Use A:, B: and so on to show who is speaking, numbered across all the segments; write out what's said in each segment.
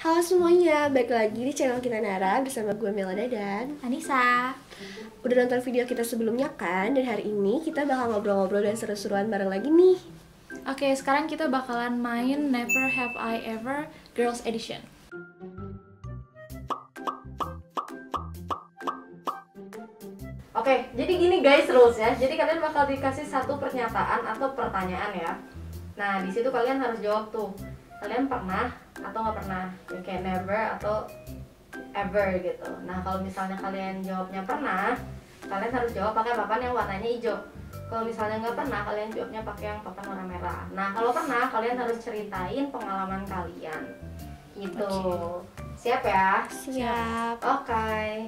A: Halo semuanya, balik lagi di channel kita Nara bersama gue Melada dan
B: Anissa.
A: udah nonton video kita sebelumnya kan? Dan hari ini kita bakal ngobrol-ngobrol dan seru-seruan bareng lagi nih.
B: Oke, sekarang kita bakalan main Never Have I Ever Girls Edition.
C: Oke, jadi gini guys rules-nya. Jadi kalian bakal dikasih satu pernyataan atau pertanyaan ya. Nah, di situ kalian harus jawab tuh. Kalian pernah atau nggak pernah? Ya, kayak never atau ever gitu. Nah, kalau misalnya kalian jawabnya pernah, kalian harus jawab pakai papan yang warnanya hijau. Kalau misalnya nggak pernah, kalian jawabnya pakai yang papan warna merah. Nah, kalau pernah, kalian harus ceritain pengalaman kalian. Gitu. Siap ya?
A: Siap.
C: Oke.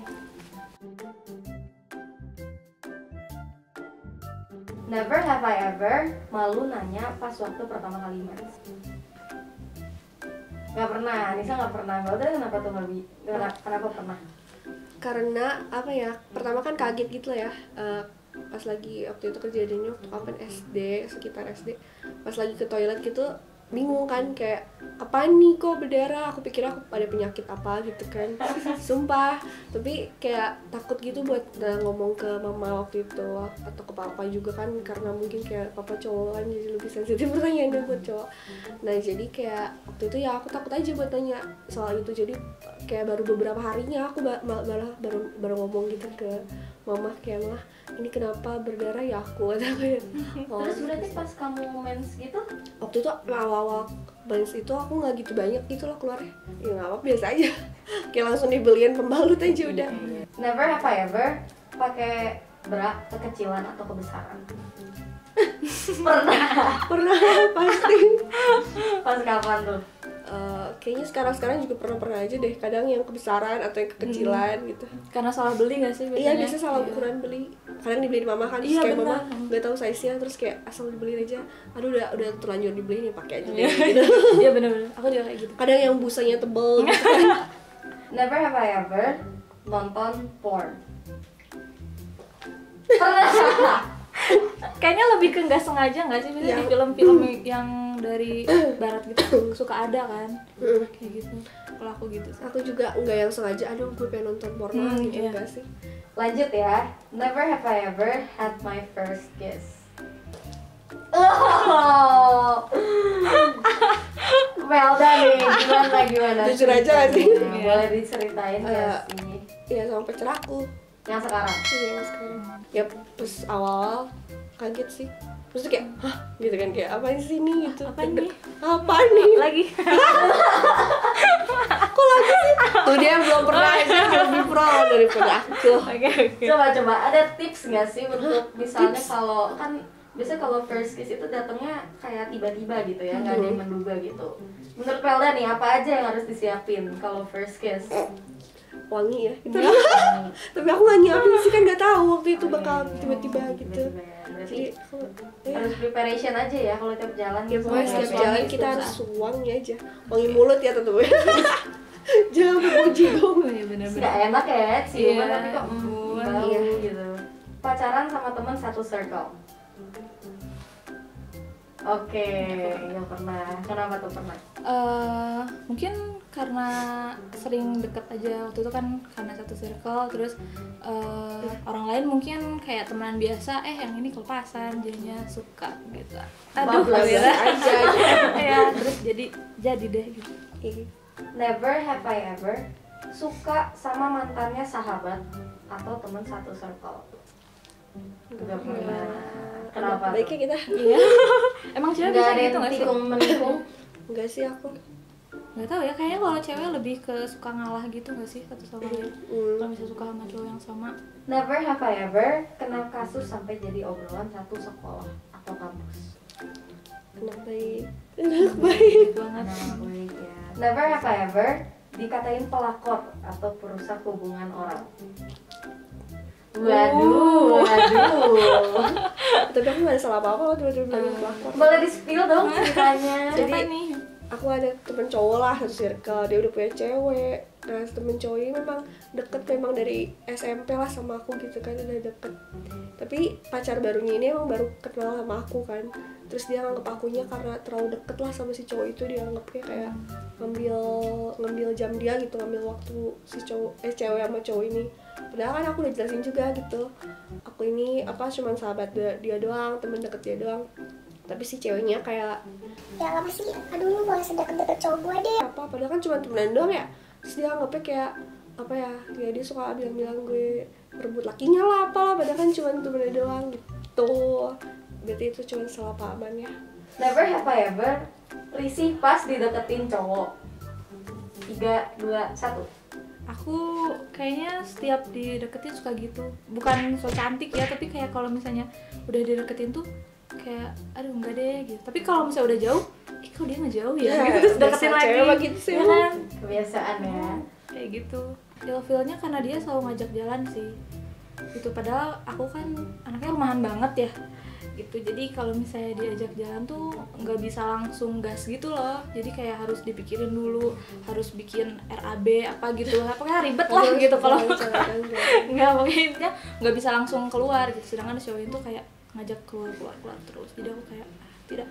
C: Never have I ever malu nanya pas waktu pertama kali mens. Gak pernah, Anissa gak pernah. Mbak Uda kenapa tuh Mbak Bi? Kenapa pernah?
A: Karena apa ya? Pertama kan kaget gitu lah ya. Pas lagi waktu itu kejadiannya waktu kapan SD, sekitar SD. Pas lagi ke toilet gitu bingung kan, kayak apaan nih kok berdarah, aku pikir aku ada penyakit apa gitu kan. Sumpah, tapi kayak takut gitu buat ngomong ke mama waktu itu atau ke papa juga kan, karena mungkin kayak papa cowok kan jadi lebih sensitif pertanyaannya buat cowok. Nah jadi kayak waktu itu ya aku takut aja buat tanya soal itu, jadi kayak baru beberapa harinya aku malah baru ngomong gitu ke mama, kayak mah ini kenapa berdarah ya aku atau kayak
C: Terus berarti pas kamu mens gitu?
A: waktu itu awal-awal mens itu aku nggak gitu banyak gitu loh keluarnya, ya nggak apa biasa aja kayak langsung dibeliin pembalut aja udah.
C: Never have I ever pakai bra kekecilan atau kebesaran.
A: Pernah pasti.
C: Pas kapan tuh?
A: Kayaknya sekarang juga pernah aja deh, kadang yang kebesaran atau yang kekecilan gitu.
B: Karena salah beli gak sih
A: Iya
B: biasanya?
A: biasa salah ukuran beli, kadang dibeliin mama kan, terus
B: Iya,
A: kayak mama
B: benar.
A: nggak tahu size nya, terus kayak asal dibeliin aja, aduh udah terlanjur dibeliin ya pakai aja deh, gitu.
B: Iya bener-bener, aku juga kayak gitu.
A: Kadang yang busanya tebel gitu kan.
C: Never have I ever nonton porn. Pernah.
B: Kayaknya lebih ke nggak sengaja nggak sih? Biasanya di film-film yang dari barat gitu suka ada kan? Kayak gitu. Kalau aku gitu sih.
A: Aku juga nggak yang sengaja, aduh gue pengen nonton porno gitu,
B: Iya.
A: enggak sih.
C: Lanjut ya. Never have I ever had my first kiss. Oh. Melda nih, gimana?
A: Jujur aja nggak sih?
C: Boleh diceritain nggak sih?
A: Iya sama pacar aku.
C: Yang sekarang?
A: Iya yang sekarang. Ya pas awal kaget sih. Terus kayak, hah gitu kan, kayak apaan sih ini gitu.
B: Apa nih?
A: Apa nih?
B: Lagi.
A: Kok lagi sih? Tuh dia belum pernah aja, lebih pro daripada aku.
B: Oke.
C: Coba ada tips nggak sih untuk misalnya kalau kan biasanya kalau first kiss itu datangnya kayak tiba-tiba gitu ya, nggak ada yang menduga gitu. Menurut Melda nih apa aja yang harus disiapin kalau first kiss?
A: Wangi ya gitu. Tapi aku nggak nyiapin sih, kan nggak tahu waktu itu bakal tiba-tiba gitu. Jadi aku
C: Harus preparation aja ya kalau tiap jalan
A: ya
C: gitu.
A: pokoknya
C: Sama
A: setiap
C: suami
A: jalan
C: itu
A: kita harus
C: usaha.
A: wangi aja. Wangi mulut ya tentu. Jangan puji dong.
B: Iya bener-bener.
C: Nggak enak ya ciuman
B: Iya,
C: tapi kok bau
A: iya.
C: gitu. Pacaran sama teman satu circle. Oke, nggak pernah. Kenapa tuh pernah?
B: Mungkin karena sering deket aja waktu itu kan, karena satu circle. Terus orang lain mungkin kayak temenan biasa, yang ini kelepasan jadinya suka gitu. Aduh,
C: Bablas
B: Wira.
A: aja.
B: Ya, terus jadi deh gitu.
C: Never have I ever suka sama mantannya sahabat atau teman satu circle. Nggak pernah. Kenapa? tuh?
A: Baiknya kita.
B: Iya. Emang cewek
C: Nggak
B: bisa
C: ada
B: gitu
C: yang
B: nggak sih?
C: tikung menikung.
A: Enggak sih aku.
B: Nggak tahu ya, kayaknya kalau cewek lebih ke suka ngalah gitu nggak sih satu sama lain. Kalau bisa suka sama cowok yang sama.
C: Never have I ever kena kasus sampai jadi obrolan satu sekolah atau kampus.
A: Anak baik. Anak baik.
B: Banget.
C: Nah, baik ya. Never have I ever dikatain pelakor atau perusak hubungan orang. Waduh.
A: Tapi aku nggak ada salah apa-apa kalau tiba-tiba bilang pelakor.
C: Boleh di spill dong ceritanya.
B: Siapa nih?
A: aku ada temen cowok lah satu circle, dia udah punya cewek. Nah temen cowok ini memang deket, memang dari SMP lah sama aku gitu kan, udah deket. Tapi pacar barunya ini emang baru kenal sama aku kan, terus dia nganggep akunya karena terlalu deket lah sama si cowok itu, dia anggapnya kayak ngambil jam dia gitu, ngambil waktu si cewek sama cowok ini. Padahal kan aku udah jelasin juga gitu, aku ini cuman sahabat dia doang, temen deket dia doang. Tapi si ceweknya kayak,
D: ya apa sih, aduh lu gak sedekat-dekat cowok gue deh.
A: padahal kan cuma temenan doang ya. Terus dia anggapnya kayak ya dia suka bilang gue merebut lakinya lah apalah, padahal kan cuma temenan doang gitu. Berarti itu cuma salah pahaman ya.
C: Never have I ever risih pas dideketin cowok. 3, 2, 1.
B: Aku kayaknya setiap dideketin suka gitu. Bukan so cantik ya, tapi kayak kalau misalnya udah dideketin tuh kayak aduh enggak deh gitu. Tapi kalau misalnya udah jauh, kok dia ngejauh ya? Gitu terus deketin lagi.
A: Gitu sih,
B: ya kan?
C: Kebiasaan ya.
B: Kayak gitu. Ilfilnya karena dia selalu ngajak jalan sih. Gitu, padahal aku kan anaknya rumahan banget ya. Gitu. Jadi kalau misalnya diajak jalan tuh nggak bisa langsung gas gitu loh. Jadi kayak harus dipikirin dulu, harus bikin RAB apa gitu. Pokoknya ribet lah gitu kalau nggak, pokoknya nggak bisa langsung keluar gitu. Sedangkan cowok itu kayak ngajak keluar terus. Jadi aku kayak tidak.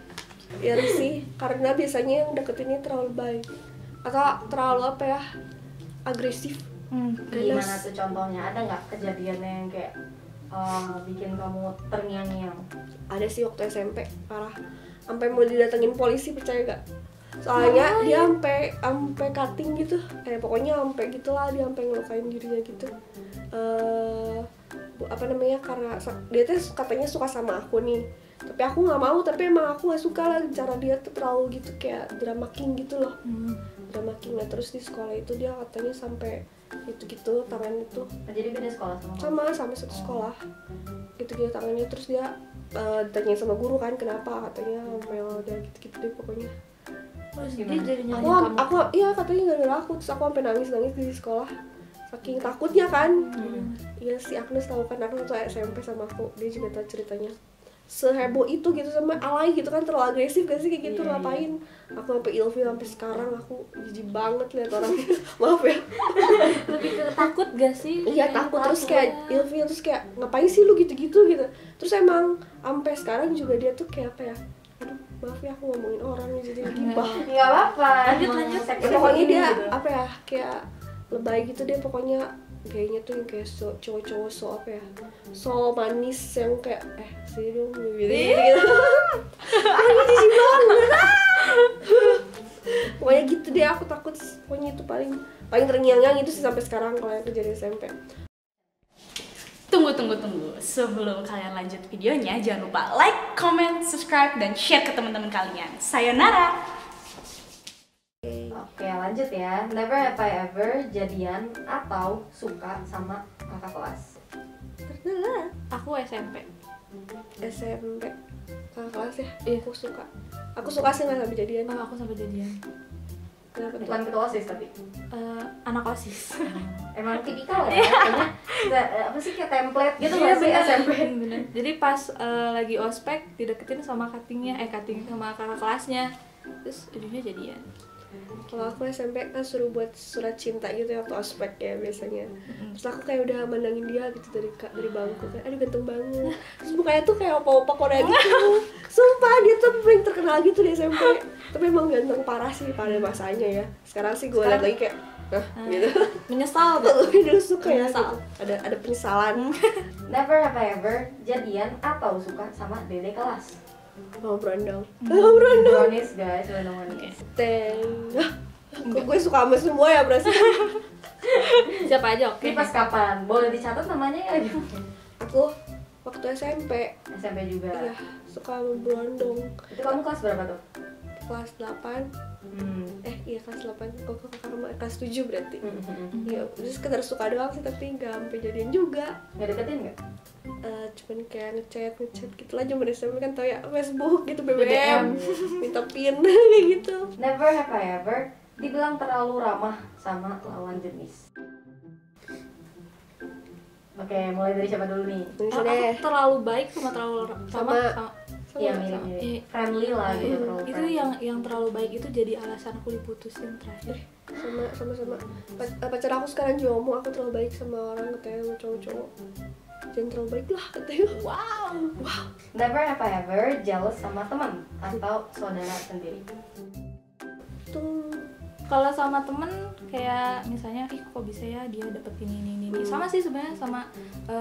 A: Ya sih, karena biasanya yang deketinnya terlalu baik atau terlalu agresif.
C: Gimana tuh contohnya? Ada nggak kejadian yang kayak bikin kamu terngiang-ngiang?
A: Ada sih waktu SMP, parah, sampai mau didatengin polisi, percaya gak? Soalnya dia sampai cutting gitu, pokoknya sampai gitulah, dia sampai ngelukain dirinya gitu. Karena dia tuh katanya suka sama aku nih, tapi aku nggak mau, tapi emang aku nggak suka lah cara dia tuh terlalu gitu, kayak drama king gitu loh. Drama king. Nah terus di sekolah itu dia katanya sampai gitu tangan itu.
C: Jadi beda sekolah sama
A: satu sekolah gitu tangannya. Terus dia ditanya sama guru kan kenapa, katanya Mel udah gitu deh pokoknya.
B: Terus dia jadi
A: Aku iya katanya gara-gara aku, terus aku sampai nangis di sekolah saking takutnya kan. Iya si Agnes tahu kan, aku tuh SMP sama aku, dia juga tahu ceritanya. Seheboh itu gitu, sama alay gitu kan, terlalu agresif gak sih kayak gitu. Ngapain aku sampai ilfil sampai sekarang, aku jijik banget lihat orangnya. Maaf ya.
B: lebih ke takut gak sih?
A: Iya takut, terus kayak ilfil, terus kayak ngapain sih lu gitu-gitu gitu. Terus emang sampai sekarang juga dia tuh kayak aduh maaf ya aku ngomongin orang jadi gibah.
C: Nggak apa-apa,
B: lanjut.
A: Pokoknya dia kayak lebay gitu dia, pokoknya kayaknya tuh yang kayak cowok-cowok so manis yang kayak sih dong gitu. Aku jijik banget. Pokoknya gitu deh, aku takut. Pokoknya itu paling terngiang-ngiang itu sih sampai sekarang kalau yang kejadian SMP.
E: Tunggu. Sebelum kalian lanjut videonya, jangan lupa like, comment, subscribe, dan share ke teman-teman kalian. Sayonara!
C: Oke lanjut ya. Never have I ever jadian atau suka sama kakak kelas.
A: Pernah.
B: Aku SMP.
A: kakak kelas ya.
B: Iya.
A: Aku suka sih nggak sampai jadian.
B: Aku sampai jadian.
A: Kenapa tuh?
C: Bukan ketua OSIS tapi
B: Anak OSIS.
C: emang tipikal ya. Kayaknya apa sih kayak template gitu nggak sih SMP?
B: Bener. Jadi pas lagi ospek dideketin sama cutting sama kakak kelasnya, terus jadinya jadian.
A: Kalau aku SMP kan suruh buat surat cinta gitu ya waktu ospek ya biasanya. Terus aku kayak udah mandangin dia gitu dari bangku kan, aduh ganteng banget. Terus mukanya tuh kayak opa-opa Korea gitu. Sumpah dia tuh paling terkenal gitu di SMP. Tapi emang ganteng parah sih pada masanya ya. Sekarang sih gue liat lagi kayak gitu.
B: Menyesal
A: Tapi dulu suka ya
B: Menyesal.
A: gitu. Ada penyesalan.
C: Never have I ever jadian atau suka sama dede kelas.
A: Mau berondong.
C: Brownies guys, brownies.
A: Kok gue suka sama semua ya berarti.
B: Siapa aja oke.
C: Ini pas kapan? Boleh dicatat namanya ya?
A: Aku waktu SMP.
C: SMP juga.
A: Iya, suka sama berondong.
C: Itu kamu kelas berapa tuh?
A: Kelas 8. Iya kelas 8. Kok kelas 7 berarti. Iya, terus sekedar suka doang sih, tapi nggak sampai jadian juga.
C: Nggak deketin nggak?
A: Cuman kayak ngechat gitu lah, zaman SMP kan tau ya, Facebook gitu, BBM, minta pin kayak gitu.
C: Never have I ever dibilang terlalu ramah sama lawan jenis. Oke, mulai dari siapa dulu nih?
A: Bisa
B: Aku
A: deh.
B: terlalu baik sama terlalu
A: Sama sama
C: Iya
A: nggak salah.
C: mirip-mirip friendly lah gitu, terlalu
B: Itu
C: friendly.
B: yang terlalu baik itu jadi alasan aku diputusin terakhir.
A: Sama pacar aku sekarang juga ngomong aku terlalu baik sama orang, katanya sama cowok-cowok jangan terlalu baik lah katanya. Wow.
C: Never have I ever jealous sama teman atau saudara sendiri.
A: Tuh
B: Kalau sama temen kayak misalnya, ih kok bisa ya dia dapet ini. Sama sih sebenarnya sama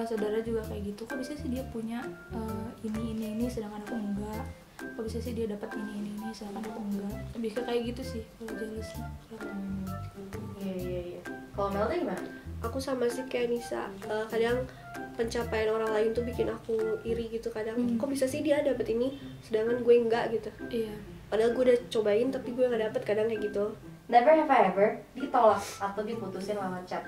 B: saudara juga kayak gitu. Kok bisa sih dia punya ini sedangkan aku enggak. Kok bisa sih dia dapat ini sedangkan aku enggak. Lebih ke kayak gitu sih kalau jealous.
C: Iya. Kalau Melda gimana?
A: aku sama sih kayak Nisa, kadang pencapaian orang lain tuh bikin aku iri gitu kadang. Kok bisa sih dia dapet ini sedangkan gue enggak gitu,
B: Iya.
A: padahal gue udah cobain tapi gue nggak dapet, kadang kayak gitu.
C: Never have I ever ditolak atau diputusin lewat chat.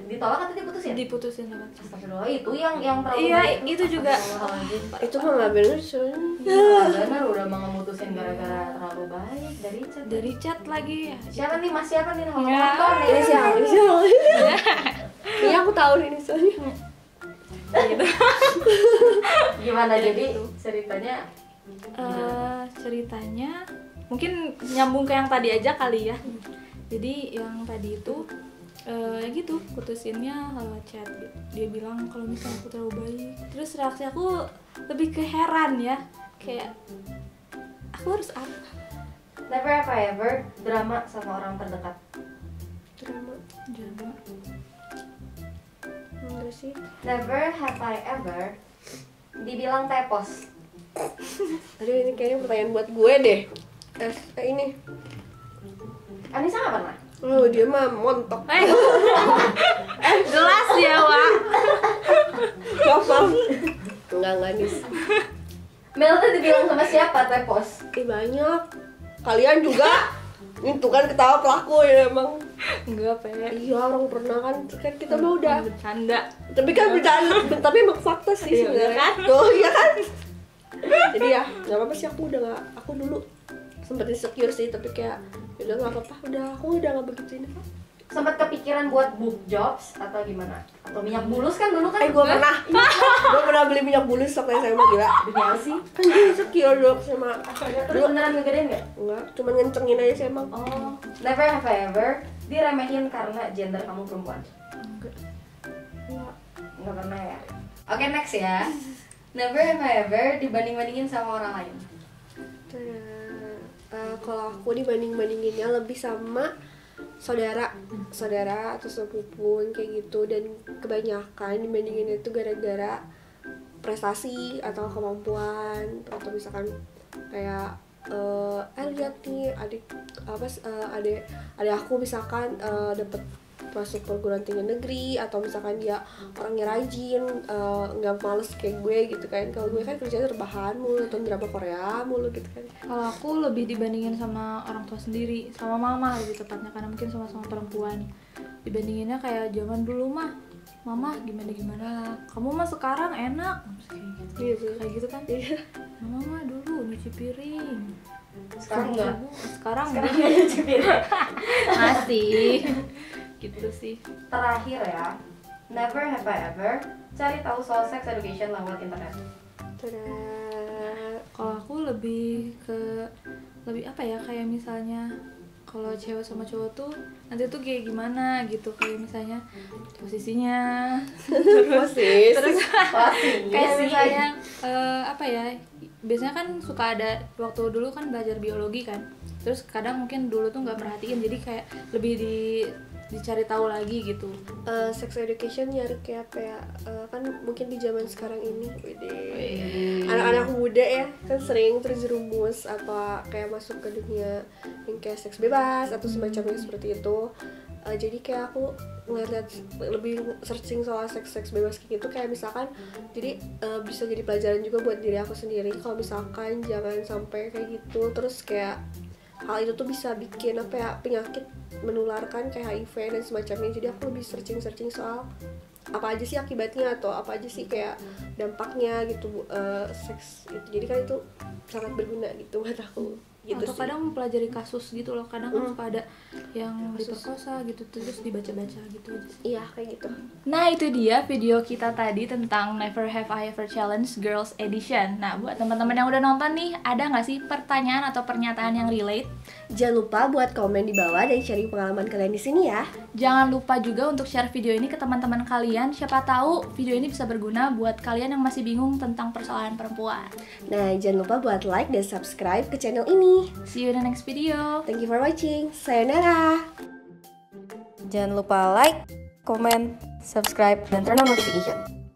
C: Ditolak atau diputusin?
B: Diputusin lewat.
C: Astagfirullah, itu yang terlalu
B: Iya,
C: baik.
B: itu juga.
C: Astagfirullahaladzim.
A: Itu mah nggak bener soalnya.
C: Iya, benar udah mau ngemutusin gara-gara terlalu baik dari chat.
B: Dari chat lagi.
C: Siapa nih Mas? Siapa nih yang
B: Enggak.
C: nonton nih?
A: Ini siapa? Ini aku tahu ini soalnya.
B: Gitu.
C: Gimana jadi ceritanya?
B: Ceritanya mungkin nyambung ke yang tadi aja kali ya. Jadi yang tadi itu ya gitu, putusinnya lewat chat. Dia bilang kalau misalnya aku terlalu baik. Terus reaksi aku lebih ke heran ya, kayak aku harus apa?
C: Never have I ever drama sama orang terdekat.
A: Drama enggak sih.
C: Never have I ever dibilang tepos.
A: Aduh, ini kayaknya pertanyaan buat gue deh. Ini
C: Anissa nggak pernah.
A: oh dia mah montok.
B: Jelas ya, Wak.
A: Maaf. Enggak nis.
C: Melda dibilang sama siapa tepos?
A: Banyak. Kalian juga. Itu kan ketawa pelaku ya emang.
B: Enggak, Pe.
A: Iya, orang pernah kan kita mah udah.
B: Bercanda.
A: Tapi kan bercanda, tapi emang fakta sih
B: Iya,
A: sebenarnya.
B: kan?
A: Tuh, iya kan? Jadi ya, nggak apa-apa sih, aku udah nggak, aku dulu sempet insecure sih, tapi kayak udah nggak apa-apa, aku udah nggak begitu ini kok.
C: Sempat kepikiran buat book jobs atau gimana? Atau minyak bulus kan dulu kan?
A: Gue pernah beli minyak bulus waktu SMA, gila.
C: Demi apa sih?
A: Kan gue insecure dulu SMA.
C: Terus beneran ngegedein nggak?
A: Enggak, cuman ngencengin aja sih emang.
C: Oh, never have I ever diremehin karena gender kamu perempuan. Nggak pernah ya. Oke, next ya. Never have I ever dibanding-bandingin sama orang lain.
A: Kalau aku dibanding-bandinginnya lebih sama saudara atau sepupu kayak gitu, dan kebanyakan dibandingin itu gara-gara prestasi atau kemampuan, atau misalkan kayak lihat nih adik aku misalkan dapat masuk perguruan tinggi negeri, atau misalkan dia orangnya rajin, nggak males kayak gue gitu kan. Kalau gue kan kerjanya rebahan mulu, nonton drama Korea mulu gitu kan.
B: Kalau aku lebih dibandingin sama orang tua sendiri, sama mama lebih tepatnya, karena mungkin sama-sama perempuan. Dibandinginnya kayak zaman dulu mah, mama gimana, kamu mah sekarang enak, kayak gitu kan.
A: Iya.
B: Mama mah dulu nyuci piring,
C: Sekarang enggak.
B: sekarang
C: Sekarang nggak nyuci piring.
B: masih gitu sih.
C: Terakhir ya. Never have I ever cari tahu soal sex education lewat internet.
B: Kalau aku lebih apa ya, kayak misalnya kalau cewek sama cowok tuh nanti tuh kayak gimana gitu, kayak misalnya posisinya terus kayak misalnya apa ya, biasanya kan suka ada waktu dulu kan belajar biologi kan, terus kadang mungkin dulu tuh nggak perhatiin, jadi kayak lebih dicari tahu lagi gitu.
A: Sex education nyari kayak apa ya, kan mungkin di zaman sekarang ini anak-anak muda ya kan sering terjerumus apa kayak masuk ke dunia yang kayak seks bebas atau semacamnya seperti itu. Jadi kayak aku ngeliat lebih searching soal seks bebas kayak gitu, kayak misalkan jadi bisa jadi pelajaran juga buat diri aku sendiri kalau misalkan jangan sampai kayak gitu. Terus kayak hal itu tuh bisa bikin apa ya, penyakit menularkan kayak HIV dan semacamnya. Jadi aku lebih searching soal apa aja sih akibatnya atau apa aja sih kayak dampaknya gitu seks itu. Jadi kan itu sangat berguna gitu buat aku. gitu
B: atau
A: sih.
B: kadang mempelajari kasus gitu loh, kadang kan suka ada yang diperkosa gitu terus dibaca-baca gitu aja sih.
A: Iya kayak gitu.
B: Nah itu dia video kita tadi tentang Never Have I Ever Challenge Girls Edition. Nah buat teman-teman yang udah nonton nih, ada nggak sih pertanyaan atau pernyataan yang relate?
A: Jangan lupa buat komen di bawah dan sharing pengalaman kalian di sini ya.
B: Jangan lupa juga untuk share video ini ke teman-teman kalian. Siapa tahu video ini bisa berguna buat kalian yang masih bingung tentang persoalan perempuan.
A: Nah, jangan lupa buat like dan subscribe ke channel ini.
B: See you in the next video.
A: Thank you for watching. Sayonara.
C: Jangan lupa like, comment, subscribe, dan turn on notification.